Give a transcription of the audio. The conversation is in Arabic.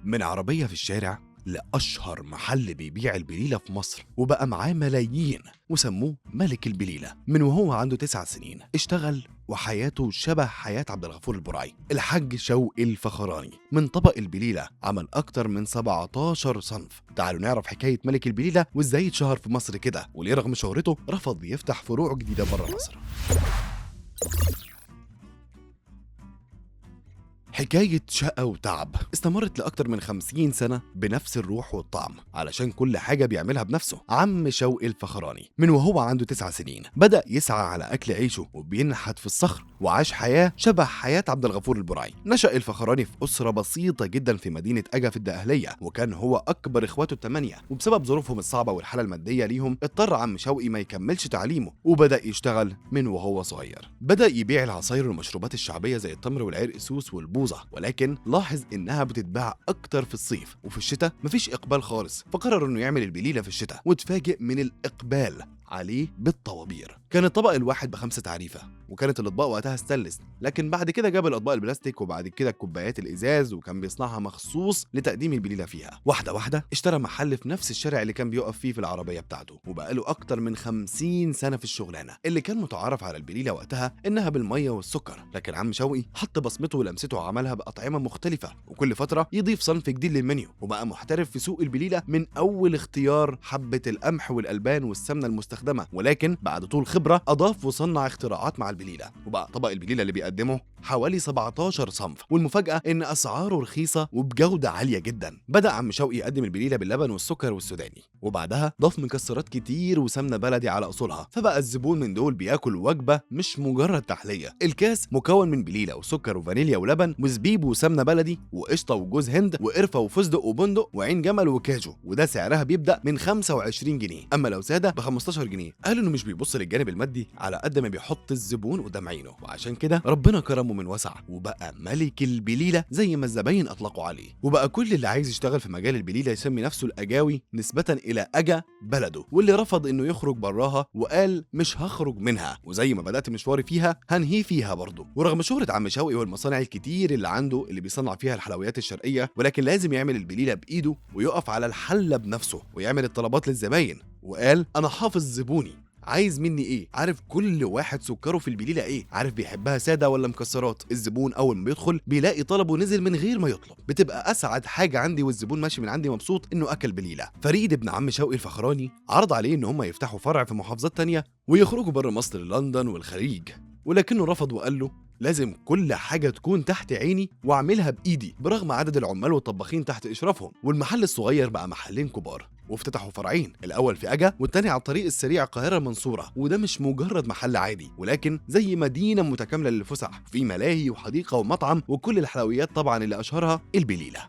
من عربية في الشارع لأشهر محل بيبيع البليلة في مصر، وبقى معاه ملايين وسموه ملك البليلة. من وهو عنده 9 سنين اشتغل وحياته شبه حياة عبد الغفور البرعي. الحاج شوقي الفخراني من طبق البليلة عمل أكتر من 17 صنف. تعالوا نعرف حكاية ملك البليلة وإزاي اتشهر في مصر كده، وليه رغم شهرته رفض يفتح فروع جديدة بره مصر. حكاية شقة وتعب استمرت لأكتر من 50 سنة بنفس الروح والطعم، علشان كل حاجة بيعملها بنفسه. عم شوقي الفخراني من وهو عنده 9 سنين بدأ يسعى على أكل عيشه وبينحت في الصخر، وعاش حياة شبه حياة عبد الغفور البرعي. نشأ الفخراني في أسرة بسيطة جدا في مدينة أجا في الدقهلية، وكان هو أكبر إخواته ال8. وبسبب ظروفهم الصعبة والحالة المادية ليهم اضطر عم شوقي ما يكملش تعليمه، وبدأ يشتغل من وهو صغير. بدأ يبيع العصاير والمشروبات الشعبية زي التمر والعرق سوس والبوظة، ولكن لاحظ انها بتتباع اكتر في الصيف، وفي الشتاء مفيش اقبال خالص. فقرر انه يعمل البليله في الشتاء، واتفاجئ من الاقبال عليه بالطوابير. كان الطبق الواحد ب5 تعريفه، وكانت الاطباق وقتها ستانلس، لكن بعد كده جاب الاطباق البلاستيك، وبعد كده الكوبايات الازاز، وكان بيصنعها مخصوص لتقديم البليله فيها. واحده واحده اشترى محل في نفس الشارع اللي كان بيقف فيه في العربيه بتاعته، وبقاله اكتر من 50 سنه في الشغلانه. اللي كان متعارف على البليله وقتها انها بالميه والسكر، لكن عم شوقي حط بصمته ولمسته وعملها باطعمه مختلفه، وكل فتره يضيف صنف جديد للمنيو. وبقى محترف في سوق البليله من اول اختيار حبه القمح والالبان والسمنه المستخدمه، ولكن بعد طول خبره اضاف وصنع اختراعات مع البليله، وبقى طبق البليله اللي بيقدمه حوالي 17 صنف. والمفاجاه ان اسعاره رخيصه وبجوده عاليه جدا. بدا عم شوقي يقدم البليله باللبن والسكر والسوداني، وبعدها ضاف مكسرات كتير وسمنه بلدي على اصولها، فبقى الزبون من دول بياكل وجبه مش مجرد تحليه. الكاس مكون من بليله وسكر وفانيليا ولبن وزبيب وسمنه بلدي وقشطه وجوز هند وقرفه وفستق وبندق وعين جمل وكاجو، وده سعرها بيبدا من 25 جنيه، اما لو ساده ب 15 جنيه. قال انه مش بيبص للجانب المادي على قد ما بيحط الزبون قدام عينه، وعشان كده ربنا كرمه من وسع، وبقى ملك البليله زي ما الزباين اطلقوا عليه. وبقى كل اللي عايز يشتغل في مجال البليله يسمي نفسه الاجاوي نسبه الى اجا بلده، واللي رفض انه يخرج براها وقال مش هخرج منها، وزي ما بدات مشواري فيها هنهي فيها برضه. ورغم شهره عم شوقي والمصانع الكتير اللي عنده اللي بيصنع فيها الحلويات الشرقيه، ولكن لازم يعمل البليله بايده ويقف على الحله بنفسه ويعمل الطلبات للزباين. وقال انا حافظ زبوني عايز مني ايه، عارف كل واحد سكره في البليله ايه، عارف بيحبها ساده ولا مكسرات. الزبون اول ما بيدخل بيلاقي طلبه نزل من غير ما يطلب. بتبقى اسعد حاجه عندي والزبون ماشي من عندي مبسوط انه اكل بليله. فريد ابن عم شوقي الفخراني عرض عليه ان هم يفتحوا فرع في محافظات تانية ويخرجوا بره مصر لندن والخليج، ولكنه رفض وقال له لازم كل حاجة تكون تحت عيني واعملها بإيدي، برغم عدد العمال والطباخين تحت إشرافهم. والمحل الصغير بقى محلين كبار، وافتتحوا فرعين، الأول في أجا والتاني على الطريق السريع القاهرة المنصورة. وده مش مجرد محل عادي، ولكن زي مدينة متكاملة للفسح، في ملاهي وحديقة ومطعم وكل الحلويات طبعا اللي أشهرها البليلة.